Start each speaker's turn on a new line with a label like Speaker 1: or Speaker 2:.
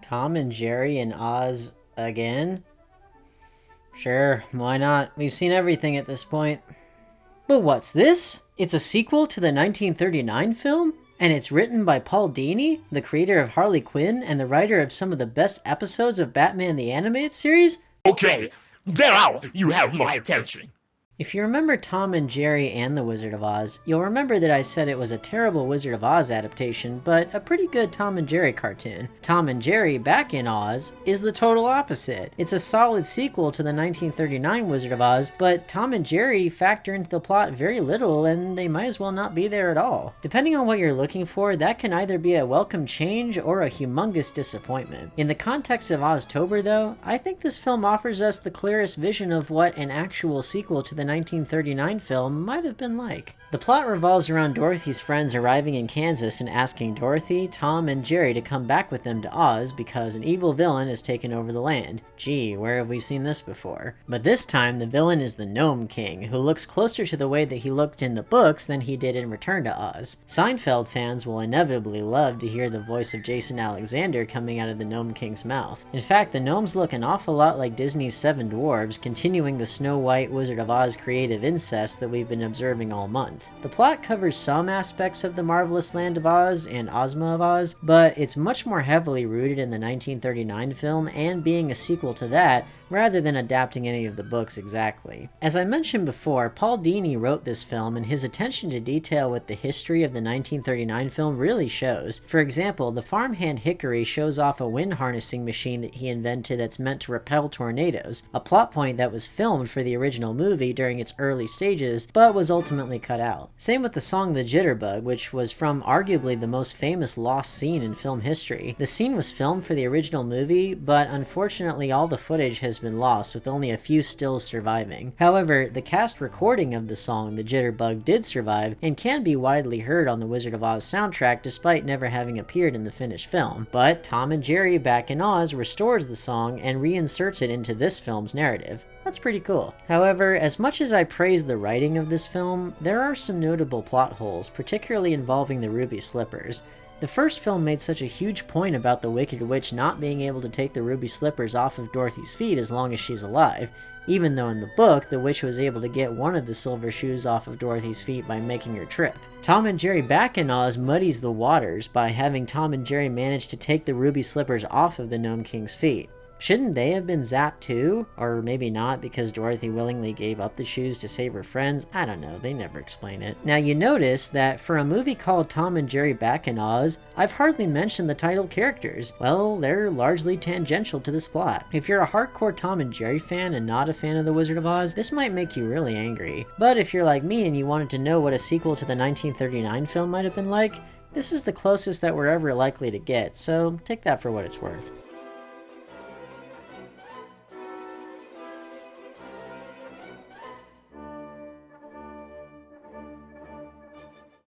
Speaker 1: Tom and Jerry and Oz again? Sure, why not? We've seen everything at this point. But what's this? It's a sequel to the 1939 film? And it's written by Paul Dini, the creator of Harley Quinn and the writer of some of the best episodes of Batman the Animated Series?
Speaker 2: Okay, now you have my attention.
Speaker 1: If you remember Tom and Jerry and the Wizard of Oz, you'll remember that I said it was a terrible Wizard of Oz adaptation, but a pretty good Tom and Jerry cartoon. Tom and Jerry Back in Oz is the total opposite. It's a solid sequel to the 1939 Wizard of Oz, but Tom and Jerry factor into the plot very little and they might as well not be there at all. Depending on what you're looking for, that can either be a welcome change or a humongous disappointment. In the context of Oztober though, I think this film offers us the clearest vision of what an actual sequel to the 1939 film might have been like. The plot revolves around Dorothy's friends arriving in Kansas and asking Dorothy, Tom, and Jerry to come back with them to Oz because an evil villain has taken over the land. Gee, where have we seen this before? But this time, the villain is the Gnome King, who looks closer to the way that he looked in the books than he did in Return to Oz. Seinfeld fans will inevitably love to hear the voice of Jason Alexander coming out of the Gnome King's mouth. In fact, the gnomes look an awful lot like Disney's Seven Dwarves, continuing the Snow White Wizard of Oz creative incest that we've been observing all month. The plot covers some aspects of the marvelous land of Oz and Ozma of Oz, but it's much more heavily rooted in the 1939 film and being a sequel to that, rather than adapting any of the books exactly. As I mentioned before, Paul Dini wrote this film and his attention to detail with the history of the 1939 film really shows. For example, the farmhand Hickory shows off a wind harnessing machine that he invented that's meant to repel tornadoes, a plot point that was filmed for the original movie during its early stages, but was ultimately cut out. Same with the song The Jitterbug, which was from arguably the most famous lost scene in film history. The scene was filmed for the original movie, but unfortunately all the footage has been lost, with only a few stills surviving. However, the cast recording of the song The Jitterbug did survive and can be widely heard on the Wizard of Oz soundtrack despite never having appeared in the finished film. But Tom and Jerry Back in Oz restores the song and reinserts it into this film's narrative. That's pretty cool. However, as much as I praise the writing of this film, there are some notable plot holes, particularly involving the ruby slippers. The first film made such a huge point about the Wicked Witch not being able to take the ruby slippers off of Dorothy's feet as long as she's alive, even though in the book, the witch was able to get one of the silver shoes off of Dorothy's feet by making her trip. Tom and Jerry Back in Oz muddies the waters by having Tom and Jerry manage to take the ruby slippers off of the Gnome King's feet. Shouldn't they have been zapped too? Or maybe not because Dorothy willingly gave up the shoes to save her friends? I don't know, they never explain it. Now you notice that for a movie called Tom and Jerry Back in Oz, I've hardly mentioned the title characters. Well, they're largely tangential to this plot. If you're a hardcore Tom and Jerry fan and not a fan of The Wizard of Oz, this might make you really angry. But if you're like me and you wanted to know what a sequel to the 1939 film might have been like, this is the closest that we're ever likely to get, so take that for what it's worth.